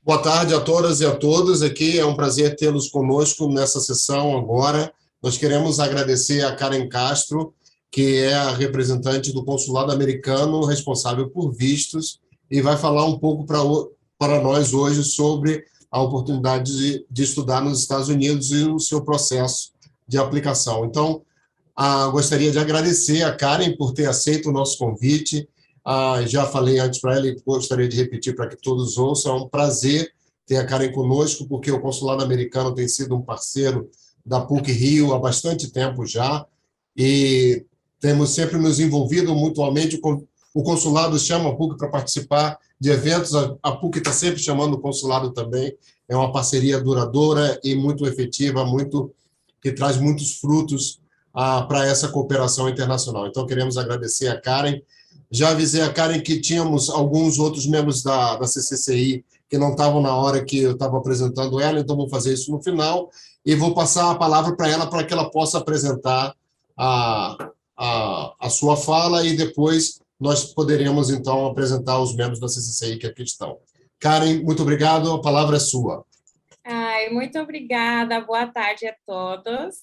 Boa tarde a todas e a todos. Aqui é um prazer tê-los conosco nessa sessão agora. Nós queremos agradecer a Karen Castro, que é a representante do consulado americano responsável por vistos, e vai falar um pouco para nós hoje sobre a oportunidade de estudar nos Estados Unidos e o seu processo de aplicação. Então, gostaria de agradecer a Karen por ter aceito o nosso convite. Já falei antes para ela e gostaria de repetir para que todos ouçam. É um prazer ter a Karen conosco, porque o consulado americano tem sido um parceiro da PUC-Rio há bastante tempo já, e temos sempre nos envolvido mutuamente. O consulado chama a PUC para participar de eventos, a PUC está sempre chamando o consulado também. É uma parceria duradoura e muito efetiva, que traz muitos frutos para essa cooperação internacional. Então, queremos agradecer a Karen. Já avisei a Karen que tínhamos alguns outros membros da CCCI que não estavam na hora que eu estava apresentando ela, então vou fazer isso no final e vou passar a palavra para ela que ela possa apresentar a sua fala e depois nós poderemos, então, apresentar os membros da CCCI que aqui estão. Karen, muito obrigado, a palavra é sua. Muito obrigada, boa tarde a todos.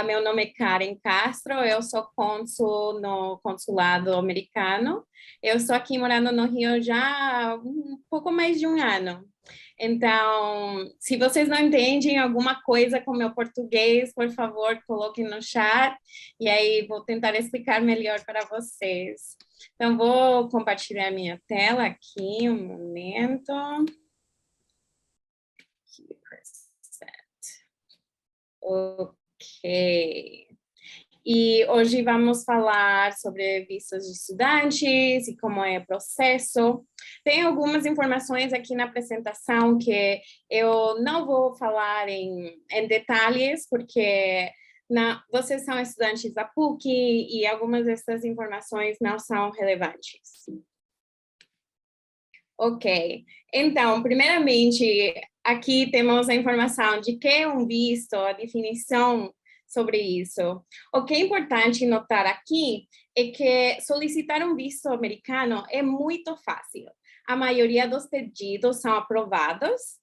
Meu nome é Karen Castro, eu sou cônsul no consulado americano. Eu estou aqui morando no Rio já há um pouco mais de um ano. Então, se vocês não entendem alguma coisa com meu português, por favor, coloquem no chat e aí vou tentar explicar melhor para vocês. Então, vou compartilhar minha tela aqui, um momento. Ok. E hoje vamos falar sobre vistos de estudantes e como é o processo. Tem algumas informações aqui na apresentação que eu não vou falar em detalhes, porque vocês são estudantes da PUC e algumas dessas informações não são relevantes. Ok, então, primeiramente, aqui temos a informação de que é um visto, a definição sobre isso. O que é importante notar aqui é que solicitar um visto americano é muito fácil. A maioria dos pedidos são aprovados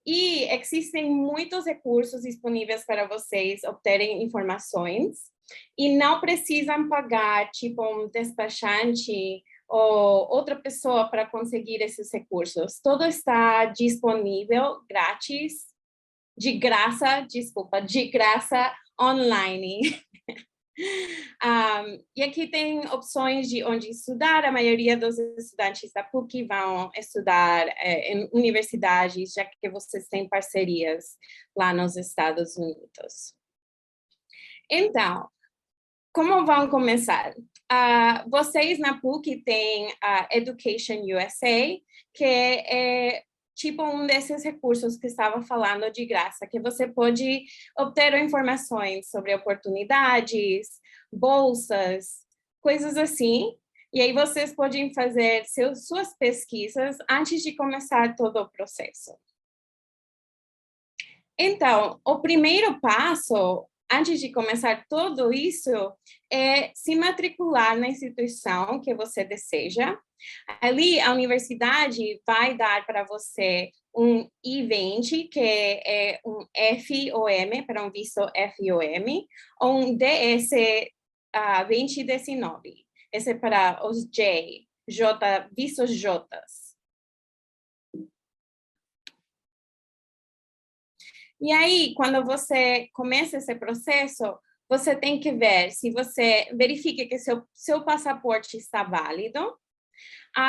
e existem muitos recursos disponíveis para vocês obterem informações e não precisam pagar, tipo, um despachante ou outra pessoa para conseguir esses recursos. Tudo está disponível grátis, de graça online. E aqui tem opções de onde estudar. A maioria dos estudantes da PUC vão estudar em universidades, já que vocês têm parcerias lá nos Estados Unidos. Então, como vão começar? Vocês na PUC têm a Education USA, que é tipo um desses recursos que estava falando de graça, que você pode obter informações sobre oportunidades, bolsas, coisas assim. E aí vocês podem fazer suas pesquisas antes de começar todo o processo. Então, o primeiro passo antes de começar tudo isso, é se matricular na instituição que você deseja. Ali, a universidade vai dar para você um I-20, que é um FOM, para um visto FOM, ou um DS-2019. Esse é para os vistos Js. E aí, quando você começa esse processo, você tem que ver se você verifica que seu passaporte está válido.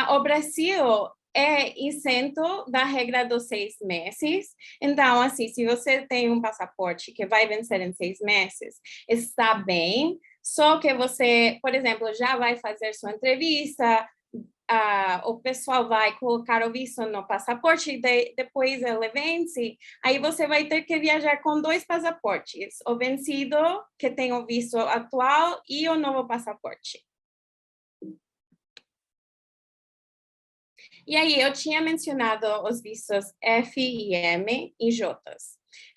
O Brasil é isento da regra dos 6 meses. Então, assim, se você tem um passaporte que vai vencer em 6 meses, está bem. Só que você, por exemplo, já vai fazer sua entrevista, o pessoal vai colocar o visto no passaporte, depois ele vence, aí você vai ter que viajar com 2 passaportes, o vencido, que tem o visto atual, e o novo passaporte. E aí, eu tinha mencionado os vistos F e M e J.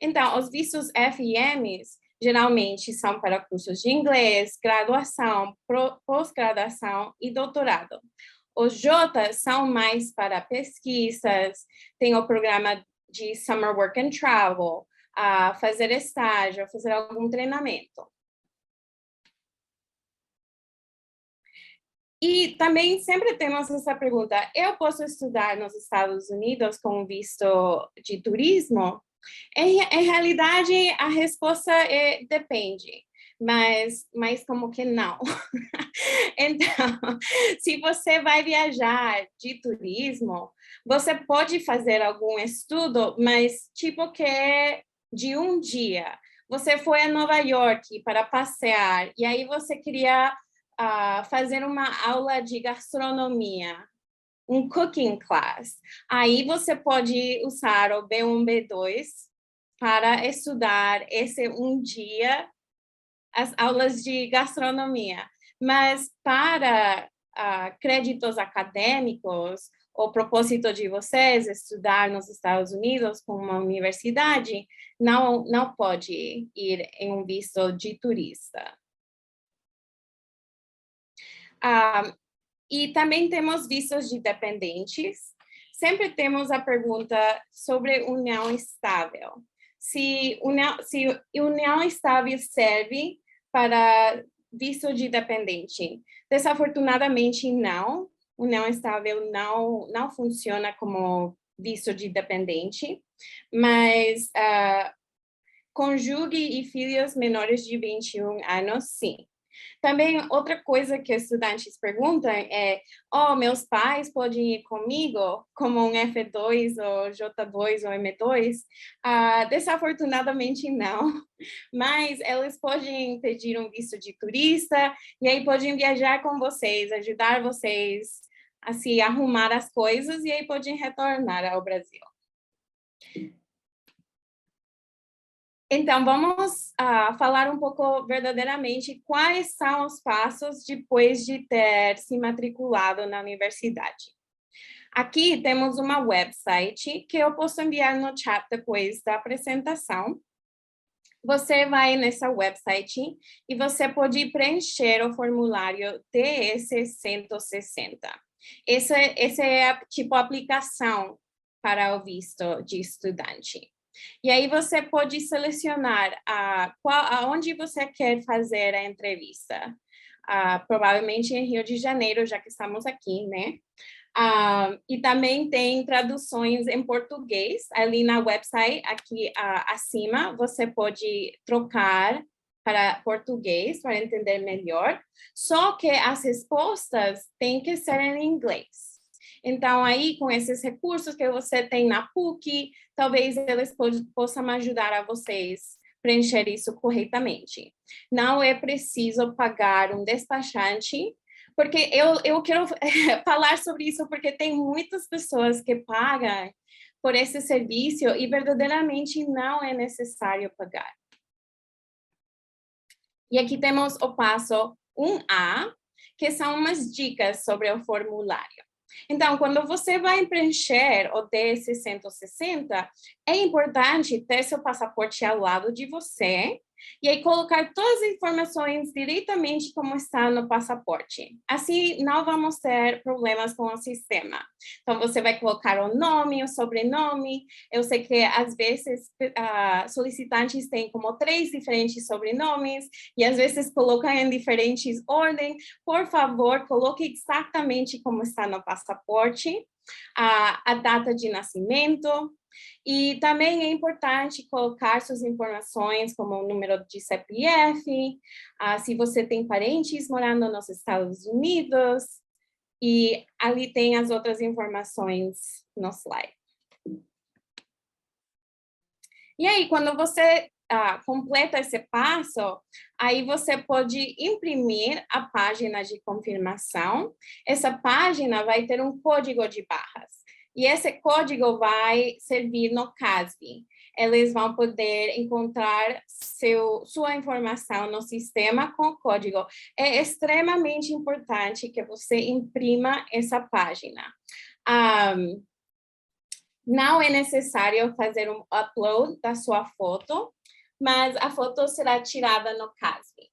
Então, os vistos F e M geralmente são para cursos de inglês, graduação, pós-graduação e doutorado. Os J são mais para pesquisas, tem o programa de Summer Work and Travel, fazer estágio, fazer algum treinamento. E também sempre temos essa pergunta, eu posso estudar nos Estados Unidos com visto de turismo? Em realidade, a resposta é depende, mas como que não? Então, se você vai viajar de turismo, você pode fazer algum estudo, mas tipo que é de um dia. Você foi a Nova York para passear, e aí você queria fazer uma aula de gastronomia, um cooking class. Aí você pode usar o B1, B2 para estudar esse um dia as aulas de gastronomia. Mas para créditos acadêmicos, o propósito de vocês estudar nos Estados Unidos com uma universidade, não pode ir em um visto de turista. E também temos vistos de dependentes. Sempre temos a pergunta sobre união estável. Se união estável serve para visto de dependente. Desafortunadamente, não. União estável não funciona como visto de dependente, mas cônjuge e filhos menores de 21 anos, sim. Também, outra coisa que estudantes perguntam é, meus pais podem ir comigo, como um F2, ou J2, ou M2? Desafortunadamente, não. Mas eles podem pedir um visto de turista, e aí podem viajar com vocês, ajudar vocês a se arrumar as coisas, e aí podem retornar ao Brasil. Então, vamos falar um pouco verdadeiramente quais são os passos depois de ter se matriculado na universidade. Aqui temos uma website que eu posso enviar no chat depois da apresentação. Você vai nessa website e você pode preencher o formulário TS-160. Essa é a tipo aplicação para o visto de estudante. E aí você pode selecionar aonde você quer fazer a entrevista. Provavelmente em Rio de Janeiro, já que estamos aqui, né? E também tem traduções em português, ali na website, aqui acima, você pode trocar para português, para entender melhor, só que as respostas têm que ser em inglês. Então, aí, com esses recursos que você tem na PUC, talvez eles possam ajudar a vocês preencher isso corretamente. Não é preciso pagar um despachante, porque eu quero falar sobre isso, porque tem muitas pessoas que pagam por esse serviço e verdadeiramente não é necessário pagar. E aqui temos o passo 1A, que são umas dicas sobre o formulário. Então, quando você vai preencher o DS-160, é importante ter seu passaporte ao lado de você e aí colocar todas as informações diretamente como está no passaporte. Assim, não vamos ter problemas com o sistema. Então, você vai colocar o nome, o sobrenome. Eu sei que, às vezes, solicitantes têm como 3 diferentes sobrenomes e, às vezes, colocam em diferentes ordens. Por favor, coloque exatamente como está no passaporte, a data de nascimento. E também é importante colocar suas informações, como o número de CPF, se você tem parentes morando nos Estados Unidos, e ali tem as outras informações no slide. E aí, quando você completa esse passo, aí você pode imprimir a página de confirmação. Essa página vai ter um código de barras. E esse código vai servir no CASB. Eles vão poder encontrar sua informação no sistema com o código. É extremamente importante que você imprima essa página. Não é necessário fazer um upload da sua foto, mas a foto será tirada no CASB.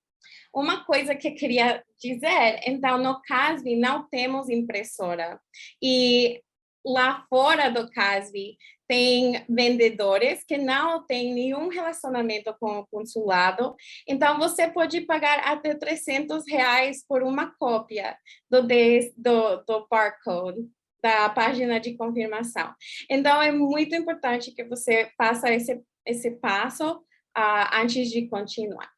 Uma coisa que eu queria dizer, então, no CASB não temos impressora. E lá fora do CASB tem vendedores que não têm nenhum relacionamento com o consulado. Então, você pode pagar até R$ 300 por uma cópia do barcode, da página de confirmação. Então, é muito importante que você faça esse passo antes de continuar.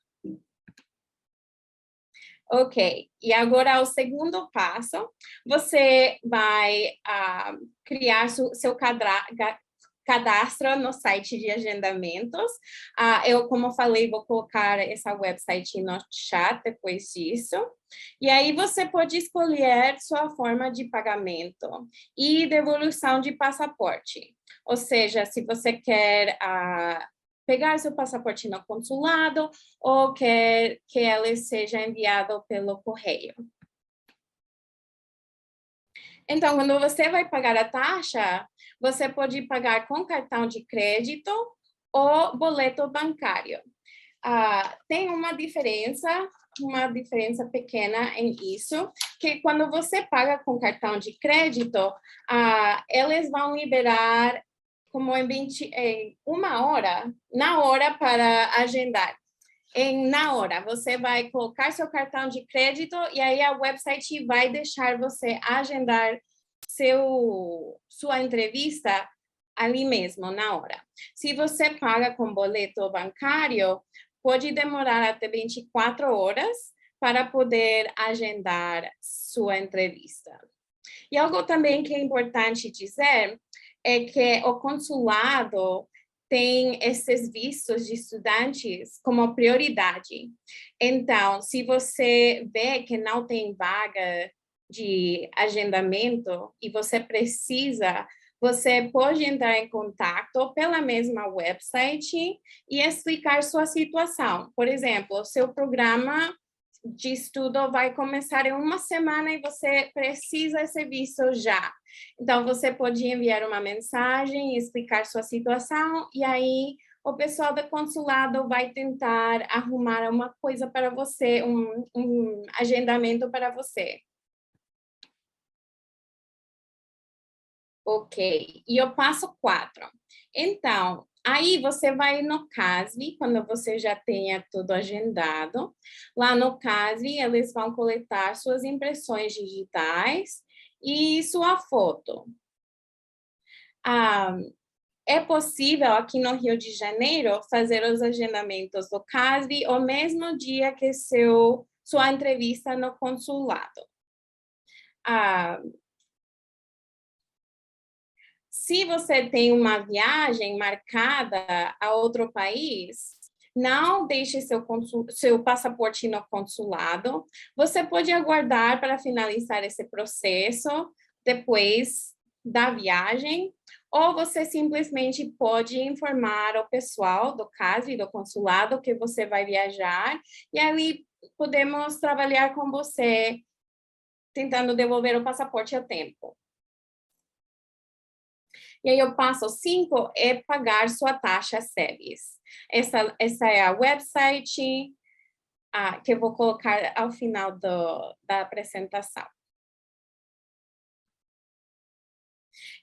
Ok, e agora o segundo passo, você vai criar seu cadastro no site de agendamentos. Eu, como falei, vou colocar essa website no chat depois disso. E aí você pode escolher sua forma de pagamento e devolução de passaporte. Ou seja, se você quer pegar seu passaporte no consulado ou quer que ele seja enviado pelo correio. Então, quando você vai pagar a taxa, você pode pagar com cartão de crédito ou boleto bancário. Tem uma diferença pequena em isso, que quando você paga com cartão de crédito, eles vão liberar como em uma hora, na hora para agendar. Na hora, você vai colocar seu cartão de crédito e aí a website vai deixar você agendar sua entrevista ali mesmo, na hora. Se você paga com boleto bancário, pode demorar até 24 horas para poder agendar sua entrevista. E algo também que é importante dizer é que o consulado tem esses vistos de estudantes como prioridade. Então, se você vê que não tem vaga de agendamento e você precisa, você pode entrar em contato pela mesma website e explicar sua situação. Por exemplo, o seu programa de estudo vai começar em uma semana e você precisa ser visto já. Então, você pode enviar uma mensagem, explicar sua situação, e aí o pessoal do consulado vai tentar arrumar uma coisa para você, um agendamento para você. Ok, e o passo 4. Então, aí você vai no CASB, quando você já tenha tudo agendado. Lá no CASB, eles vão coletar suas impressões digitais e sua foto. É possível, aqui no Rio de Janeiro, fazer os agendamentos do CASB o mesmo dia que sua entrevista no consulado. Se você tem uma viagem marcada a outro país, não deixe seu passaporte no consulado. Você pode aguardar para finalizar esse processo depois da viagem, ou você simplesmente pode informar o pessoal do CASB e do consulado que você vai viajar, e aí podemos trabalhar com você tentando devolver o passaporte a tempo. E aí o passo 5 é pagar sua taxa SEBIS. Essa é a website que eu vou colocar ao final da apresentação.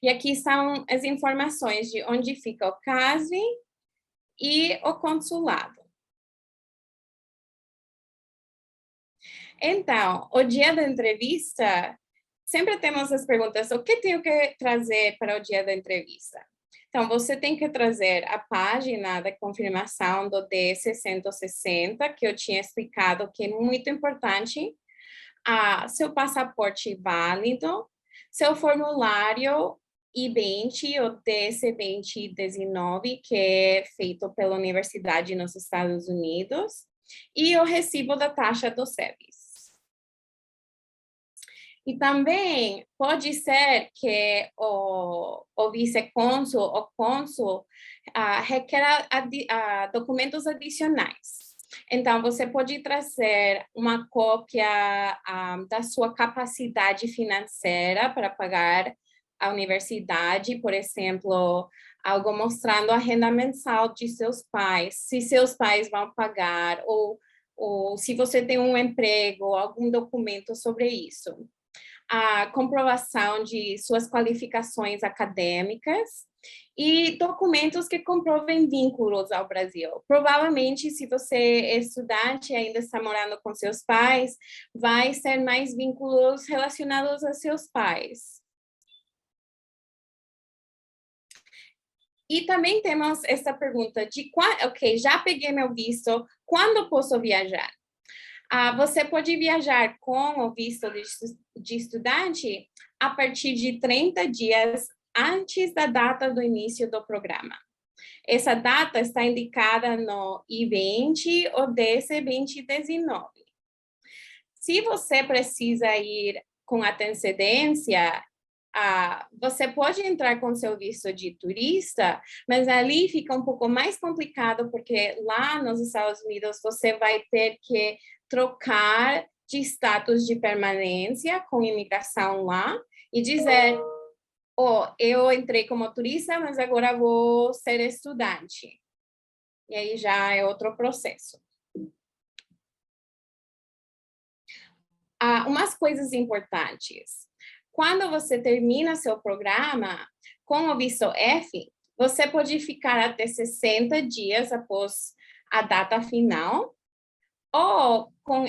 E aqui são as informações de onde fica o CASB e o consulado. Então, o dia da entrevista, sempre temos as perguntas, o que tenho que trazer para o dia da entrevista? Então, você tem que trazer a página da confirmação do D660, que eu tinha explicado que é muito importante, seu passaporte válido, seu formulário I-20 ou DS-2019, que é feito pela universidade nos Estados Unidos, e o recibo da taxa do SEBIS. E também pode ser que o vice-cônsul, o cônsul, requer documentos adicionais. Então, você pode trazer uma cópia da sua capacidade financeira para pagar a universidade, por exemplo, algo mostrando a renda mensal de seus pais, se seus pais vão pagar, ou ou se você tem um emprego, algum documento sobre isso. A comprovação de suas qualificações acadêmicas e documentos que comprovem vínculos ao Brasil. Provavelmente, se você é estudante e ainda está morando com seus pais, vai ser mais vínculos relacionados a seus pais. E também temos essa pergunta de, ok, já peguei meu visto, quando posso viajar? Você pode viajar com o visto de estudante a partir de 30 dias antes da data do início do programa. Essa data está indicada no I-20 ou DC-2019. Se você precisa ir com antecedência, você pode entrar com seu visto de turista, mas ali fica um pouco mais complicado, porque lá nos Estados Unidos você vai ter que trocar de status de permanência com imigração lá e dizer, eu entrei como turista, mas agora vou ser estudante. E aí já é outro processo. Umas coisas importantes. Quando você termina seu programa com o visto F, você pode ficar até 60 dias após a data final, ou com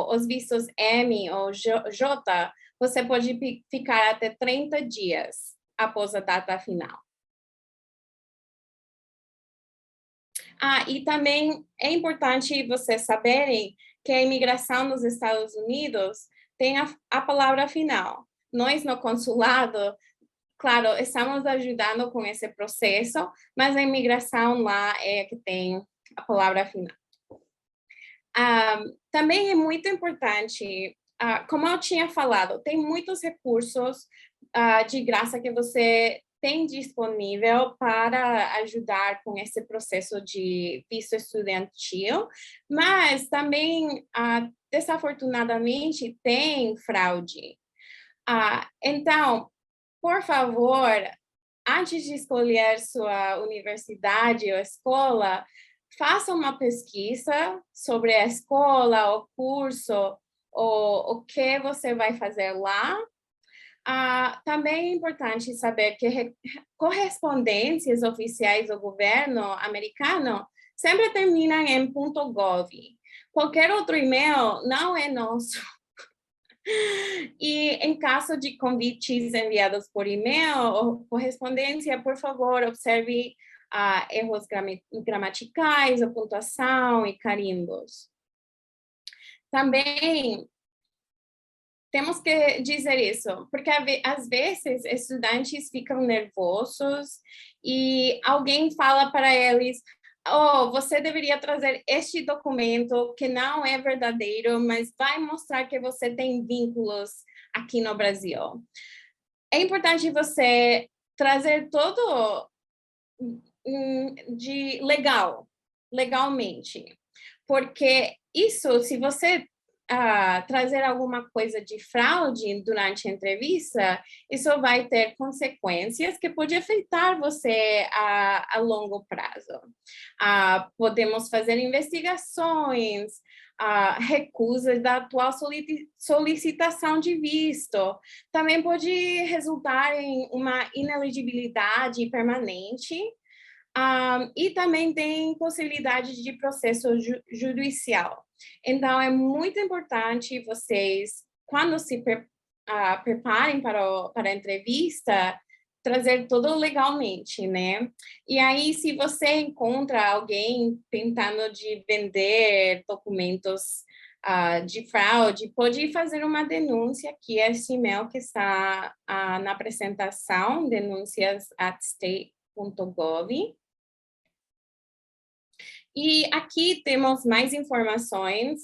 os vistos M ou J, você pode ficar até 30 dias após a data final. E também é importante vocês saberem que a imigração nos Estados Unidos tem a palavra final. Nós, no consulado, claro, estamos ajudando com esse processo, mas a imigração lá é que tem a palavra final. Também é muito importante, como eu tinha falado, tem muitos recursos de graça que você tem disponível para ajudar com esse processo de visto estudantil, mas também, desafortunadamente, tem fraude. Então, por favor, antes de escolher sua universidade ou escola, faça uma pesquisa sobre a escola, o curso, o que você vai fazer lá. Também é importante saber que correspondências oficiais do governo americano sempre terminam em .gov. Qualquer outro e-mail não é nosso. E em caso de convites enviados por e-mail ou correspondência, por favor, observe erros gramaticais, a pontuação e carimbos. Também temos que dizer isso, porque às vezes estudantes ficam nervosos e alguém fala para eles, você deveria trazer este documento que não é verdadeiro, mas vai mostrar que você tem vínculos aqui no Brasil. É importante você trazer todo de legalmente, porque isso, se você trazer alguma coisa de fraude durante a entrevista, isso vai ter consequências que pode afetar você a longo prazo. Podemos fazer investigações, recusa da atual solicitação de visto. Também pode resultar em uma inelegibilidade permanente. E também tem possibilidade de processo judicial. Então, é muito importante vocês, quando se preparem para a entrevista, trazer tudo legalmente, né? E aí, se você encontra alguém tentando de vender documentos de fraude, pode fazer uma denúncia, que é esse e-mail que está na apresentação, denuncias@state.gov. E aqui temos mais informações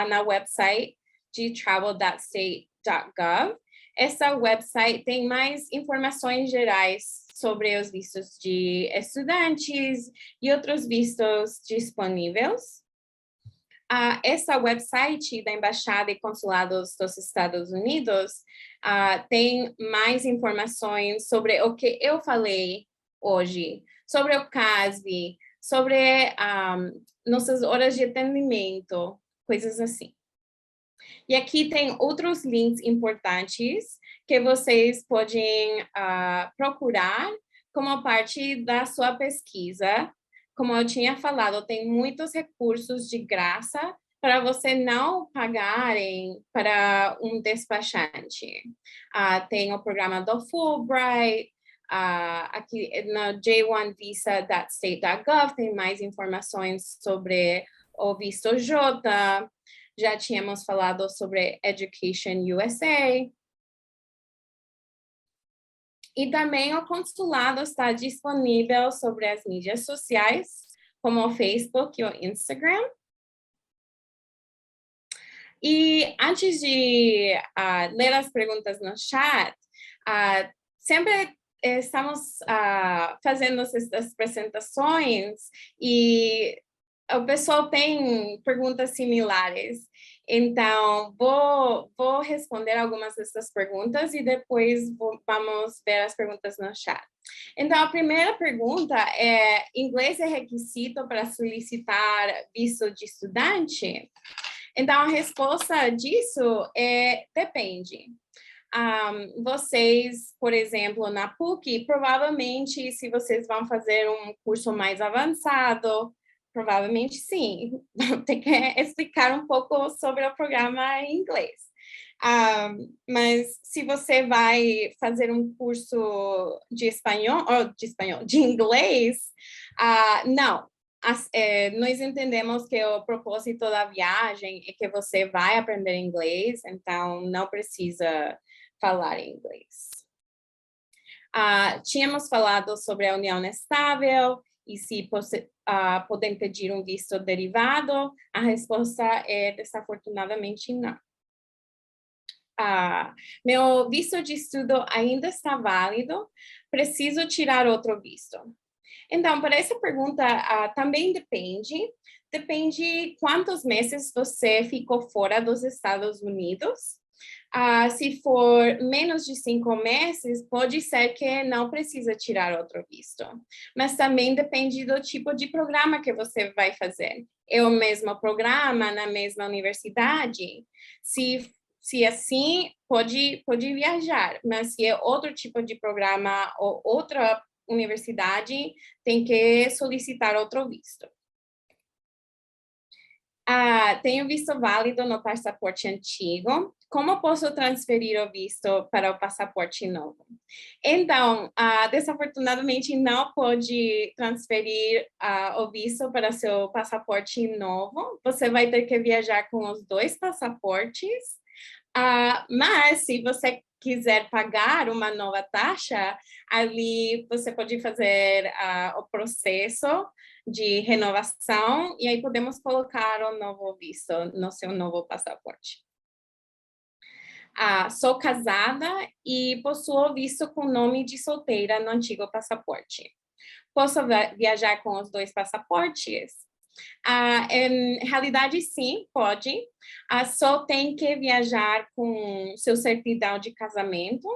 na website de travel.state.gov. Essa website tem mais informações gerais sobre os vistos de estudantes e outros vistos disponíveis. Essa website da Embaixada e Consulados dos Estados Unidos tem mais informações sobre o que eu falei hoje, sobre o CASB, sobre nossas horas de atendimento, coisas assim. E aqui tem outros links importantes que vocês podem procurar como parte da sua pesquisa. Como eu tinha falado, tem muitos recursos de graça para você não pagarem para um despachante. Tem o programa do Fulbright, aqui no j1visa.state.gov tem mais informações sobre o visto J. Já tínhamos falado sobre Education USA. E também o consulado está disponível sobre as mídias sociais, como o Facebook e o Instagram. E antes de ler as perguntas no chat, sempre estamos fazendo essas apresentações e o pessoal tem perguntas similares. Então, vou responder algumas dessas perguntas e depois vamos ver as perguntas no chat. Então, a primeira pergunta é: inglês é requisito para solicitar visto de estudante? Então, a resposta disso é depende. Vocês, por exemplo, na PUC, provavelmente, se vocês vão fazer um curso mais avançado, provavelmente sim, vão ter que explicar um pouco sobre o programa em inglês. Mas se você vai fazer um curso de de inglês, não. Nós entendemos que o propósito da viagem é que você vai aprender inglês, então não precisa falar inglês. Tínhamos falado sobre a união estável e se podem pedir um visto derivado. A resposta é desafortunadamente não. Meu visto de estudo ainda está válido, preciso tirar outro visto. Então, para essa pergunta, também depende quantos meses você ficou fora dos Estados Unidos. Se for menos de 5 meses, pode ser que não precisa tirar outro visto. Mas também depende do tipo de programa que você vai fazer. É o mesmo programa na mesma universidade? Se assim, pode viajar. Mas se é outro tipo de programa ou outra universidade, tem que solicitar outro visto. Tenho visto válido no passaporte antigo. Como posso transferir o visto para o passaporte novo? Então, desafortunadamente, não pode transferir o visto para seu passaporte novo. Você vai ter que viajar com os 2 passaportes. Mas, se você quiser pagar uma nova taxa, ali você pode fazer o processo de renovação e aí podemos colocar o novo visto no seu novo passaporte. Sou casada e possuo visto com nome de solteira no antigo passaporte. Posso viajar com os 2 passaportes? Em realidade, sim, pode. Só tem que viajar com seu certidão de casamento,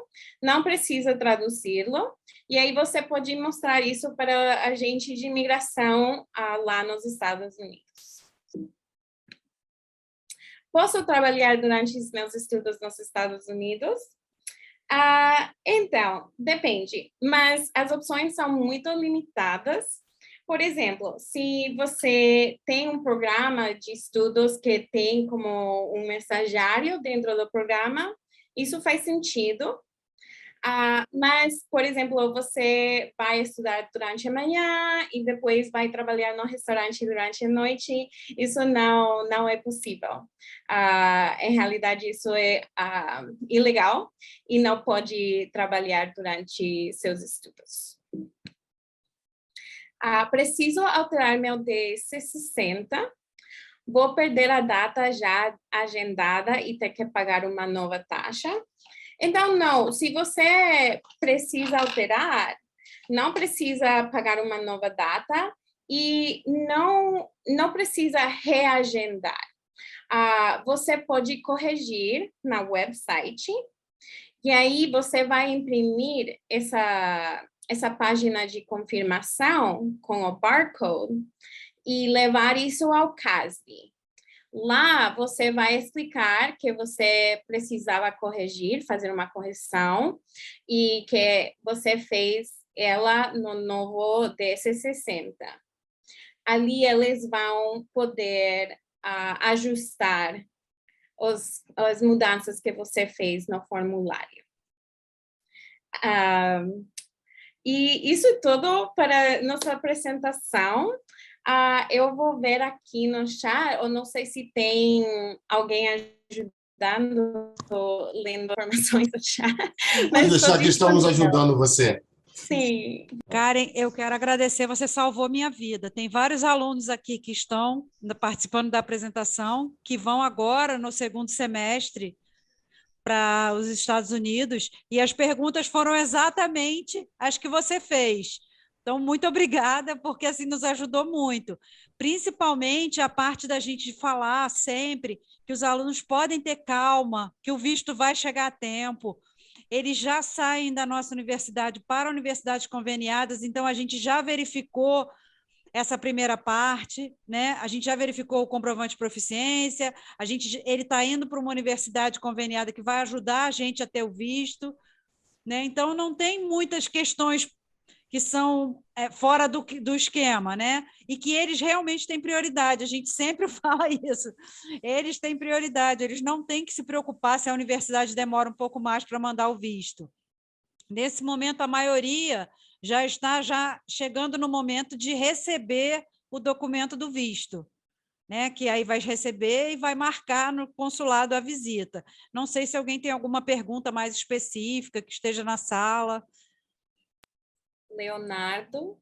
não precisa traduzi-lo, e aí você pode mostrar isso para agente de imigração lá nos Estados Unidos. Posso trabalhar durante os meus estudos nos Estados Unidos? Então, depende, mas as opções são muito limitadas. Por exemplo, se você tem um programa de estudos que tem como um mensageiro dentro do programa, isso faz sentido. Mas, por exemplo, você vai estudar durante a manhã e depois vai trabalhar no restaurante durante a noite, isso não é possível. Em realidade, isso é ilegal e não pode trabalhar durante seus estudos. Preciso alterar meu DC-60. Vou perder a data já agendada e ter que pagar uma nova taxa. Então, não. Se você precisa alterar, não precisa pagar uma nova data e não precisa reagendar. Você pode corrigir na website e aí você vai imprimir essa página de confirmação com o barcode e levar isso ao CASB. Lá você vai explicar que você precisava corrigir, fazer uma correção, e que você fez ela no novo DS-60. Ali eles vão poder ajustar as mudanças que você fez no formulário. E isso é tudo para nossa apresentação. Eu vou ver aqui no chat, eu não sei se tem alguém ajudando, lendo informações do chat. Pode deixar que estamos ajudando você. Sim. Karen, eu quero agradecer, você salvou minha vida. Tem vários alunos aqui que estão participando da apresentação, que vão agora, no segundo semestre, para os Estados Unidos, e as perguntas foram exatamente as que você fez. Então, muito obrigada, porque assim nos ajudou muito. Principalmente a parte da gente falar sempre que os alunos podem ter calma, que o visto vai chegar a tempo. Eles já saem da nossa universidade para universidades conveniadas, então a gente já verificou essa primeira parte, né? A gente já verificou o comprovante de proficiência, ele está indo para uma universidade conveniada que vai ajudar a gente a ter o visto, né? Então não tem muitas questões que são fora do esquema, né? E que eles realmente têm prioridade. A gente sempre fala isso. Eles têm prioridade, eles não têm que se preocupar se a universidade demora um pouco mais para mandar o visto. Nesse momento, a maioria já está chegando no momento de receber o documento do visto, né? Que aí vai receber e vai marcar no consulado a visita. Não sei se alguém tem alguma pergunta mais específica que esteja na sala. Leonardo.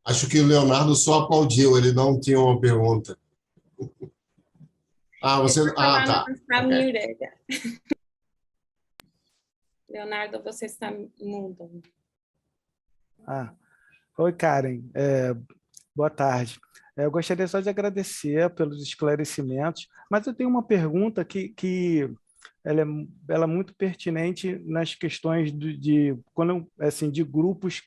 Acho que o Leonardo só aplaudiu, ele não tinha uma pergunta. Você... tá. Está muted. Leonardo, você está mudo. Oi, Karen. Boa tarde. Eu gostaria só de agradecer pelos esclarecimentos, mas eu tenho uma pergunta que ela é muito pertinente nas questões de grupos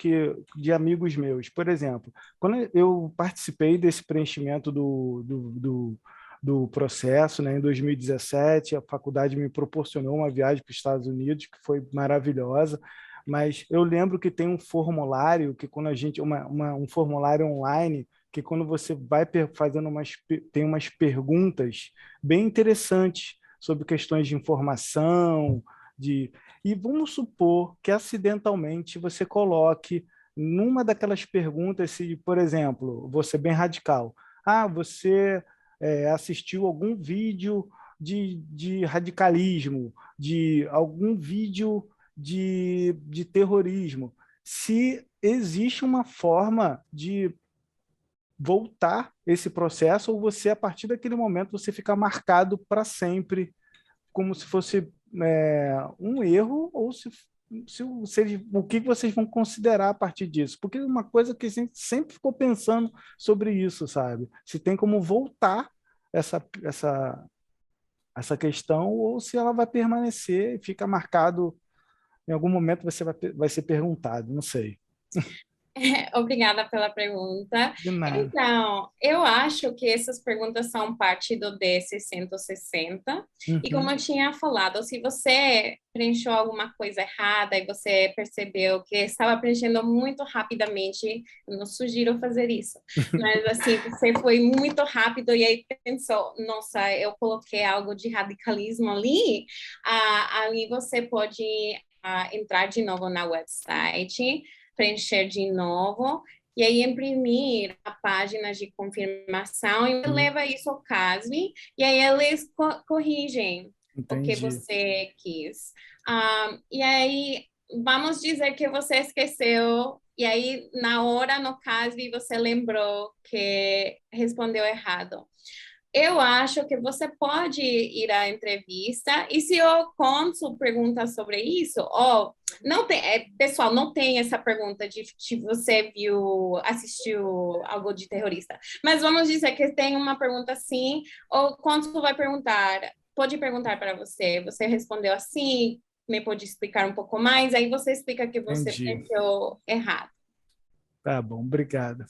de amigos meus. Por exemplo, quando eu participei desse preenchimento do processo, né, em 2017, a faculdade me proporcionou uma viagem para os Estados Unidos, que foi maravilhosa, mas eu lembro que tem um formulário, que quando a gente um formulário online, que quando você vai fazendo tem umas perguntas bem interessantes sobre questões de informação, e vamos supor que acidentalmente você coloque numa daquelas perguntas, se, por exemplo, vou ser bem radical, você assistiu algum vídeo de radicalismo, de algum vídeo de terrorismo, se existe uma forma de voltar esse processo, ou você, a partir daquele momento, você fica marcado para sempre, como se fosse um erro, ou o que vocês vão considerar a partir disso? Porque é uma coisa que a gente sempre ficou pensando sobre isso, sabe? Se tem como voltar essa questão, ou se ela vai permanecer e fica marcado, em algum momento você vai ser perguntado, não sei. Obrigada pela pergunta. De nada. Então, eu acho que essas perguntas são parte do D660. E como eu tinha falado, se você preencheu alguma coisa errada e você percebeu que estava preenchendo muito rapidamente, eu não sugiro fazer isso. Mas, assim, você foi muito rápido e aí pensou, nossa, eu coloquei algo de radicalismo ali. Ali você pode entrar de novo na website, preencher de novo, e aí imprimir a página de confirmação e leva isso ao CASB, e aí eles corrigem o que você quis. E aí, vamos dizer que você esqueceu, e aí na hora no CASB você lembrou que respondeu errado. Eu acho que você pode ir à entrevista, e se o cônsul pergunta sobre isso, não tem, pessoal, não tem essa pergunta de se você assistiu algo de terrorista, mas vamos dizer que tem uma pergunta assim, o cônsul vai pode perguntar para você respondeu assim, me pode explicar um pouco mais, aí você explica que você pensou errado. Tá bom, obrigado.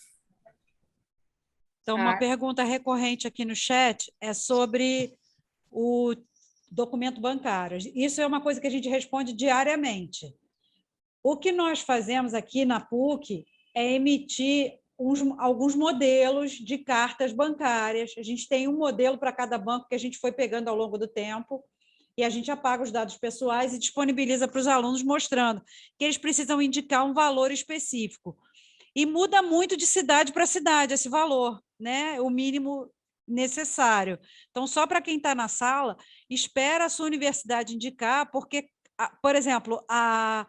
Então, uma pergunta recorrente aqui no chat é sobre o documento bancário. Isso é uma coisa que a gente responde diariamente. O que nós fazemos aqui na PUC é emitir alguns modelos de cartas bancárias. A gente tem um modelo para cada banco que a gente foi pegando ao longo do tempo, e a gente apaga os dados pessoais e disponibiliza para os alunos, mostrando que eles precisam indicar um valor específico. E muda muito de cidade para cidade esse valor, né? O mínimo necessário. Então, só para quem está na sala, espera a sua universidade indicar, porque, por exemplo, a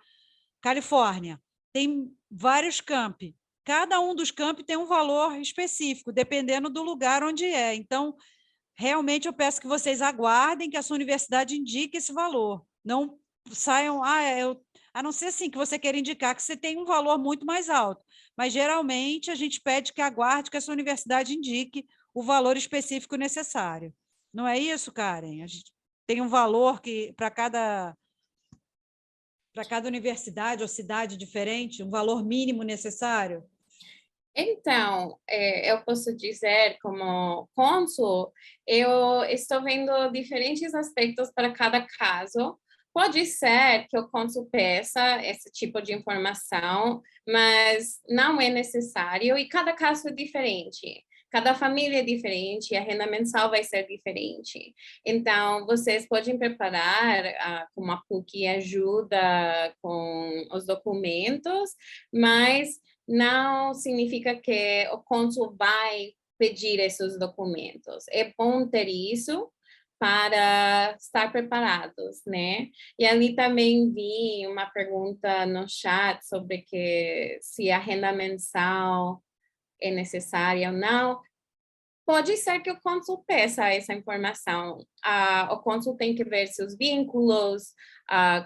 Califórnia tem vários campi. Cada um dos campi tem um valor específico, dependendo do lugar onde é. Então, realmente, eu peço que vocês aguardem que a sua universidade indique esse valor. Não saiam... A não ser assim que você queira indicar que você tem um valor muito mais alto. Mas, geralmente, a gente pede que aguarde que a sua universidade indique o valor específico necessário. Não é isso, Karen? A gente tem um valor que para cada universidade ou cidade diferente, um valor mínimo necessário? Então, eu posso dizer, como cônsul, eu estou vendo diferentes aspectos para cada caso. Pode ser que o cônsul peça esse tipo de informação, mas não é necessário, e cada caso é diferente. Cada família é diferente, a renda mensal vai ser diferente. Então, vocês podem preparar, como a PUC ajuda com os documentos, mas não significa que o cônsul vai pedir esses documentos. É bom ter isso para estar preparados, né? E ali também vi uma pergunta no chat sobre se a renda mensal é necessária ou não. Pode ser que o cônsul peça essa informação. O cônsul tem que ver seus vínculos,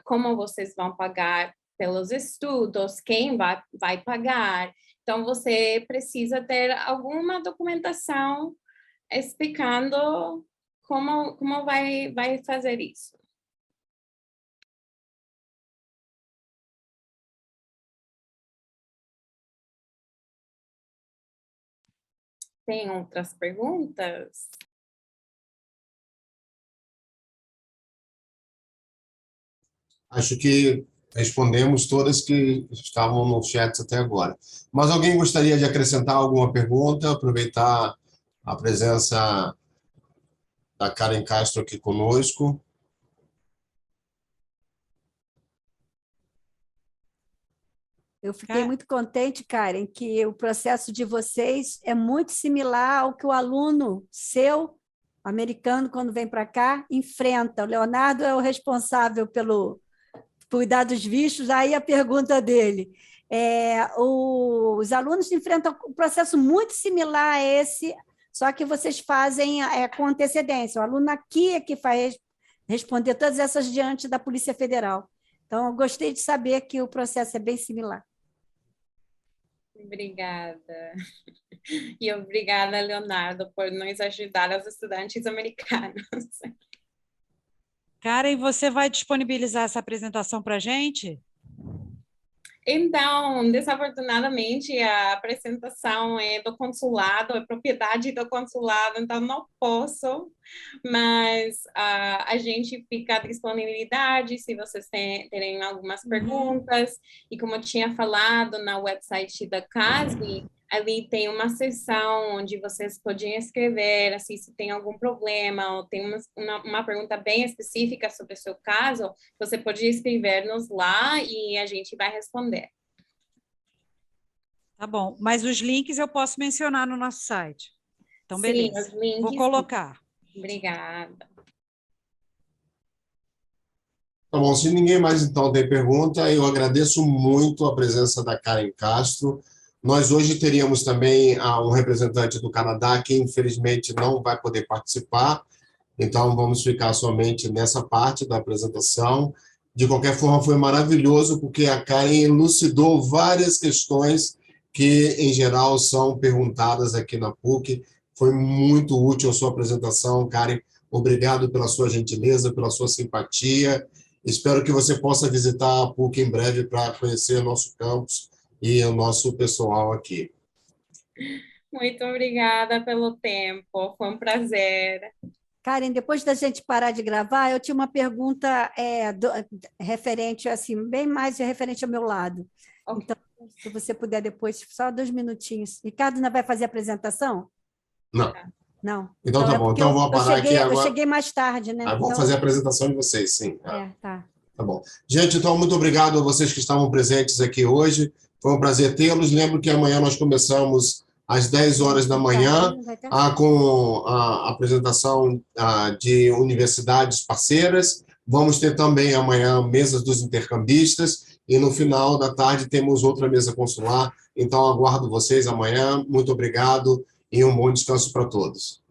como vocês vão pagar pelos estudos, quem vai pagar. Então, você precisa ter alguma documentação explicando como vai fazer isso. Tem outras perguntas? Acho que respondemos todas que estavam no chat até agora. Mas alguém gostaria de acrescentar alguma pergunta? Aproveitar a presença da Karen Castro aqui conosco. Eu fiquei muito contente, Karen, que o processo de vocês é muito similar ao que o aluno seu, americano, quando vem para cá, enfrenta. O Leonardo é o responsável pelo cuidar dos vistos, aí a pergunta dele. Os alunos enfrentam um processo muito similar a esse, só que vocês fazem com antecedência. O aluno aqui é que vai responder todas essas diante da Polícia Federal. Então, eu gostei de saber que o processo é bem similar. Obrigada. E obrigada, Leonardo, por nos ajudar, os estudantes americanos. Karen, você vai disponibilizar essa apresentação para a gente? Então, desafortunadamente, a apresentação é do consulado, é propriedade do consulado, então não posso, mas a gente fica à disponibilidade se vocês terem algumas perguntas. E como eu tinha falado na website da CASB, ali tem uma seção onde vocês podem escrever assim, se tem algum problema ou tem uma pergunta bem específica sobre o seu caso, você pode escrever-nos lá e a gente vai responder. Tá bom, mas os links eu posso mencionar no nosso site. Então, beleza. Sim, os links. Vou colocar. Obrigada. Tá bom, se ninguém mais então tem pergunta, eu agradeço muito a presença da Karen Castro. Nós hoje teríamos também um representante do Canadá que infelizmente não vai poder participar, então vamos ficar somente nessa parte da apresentação. De qualquer forma, foi maravilhoso, porque a Karen elucidou várias questões que, em geral, são perguntadas aqui na PUC. Foi muito útil a sua apresentação, Karen. Obrigado pela sua gentileza, pela sua simpatia. Espero que você possa visitar a PUC em breve para conhecer nosso campus e o nosso pessoal aqui. Muito obrigada pelo tempo, foi um prazer. Karen, depois da gente parar de gravar, eu tinha uma pergunta referente, assim, bem mais referente ao meu lado. Okay. Então, se você puder depois, só 2 minutinhos. Ricardo ainda vai fazer a apresentação? Não. Não. Então tá bom, então eu vou parar aqui agora. Eu cheguei mais tarde, né? Vou fazer a apresentação de vocês, sim. Tá. Tá bom. Gente, então, muito obrigado a vocês que estavam presentes aqui hoje. Foi um prazer tê-los. Lembro que amanhã nós começamos às 10 horas da manhã com a apresentação de universidades parceiras. Vamos ter também amanhã mesas dos intercambistas e no final da tarde temos outra mesa consular. Então, aguardo vocês amanhã. Muito obrigado e um bom descanso para todos.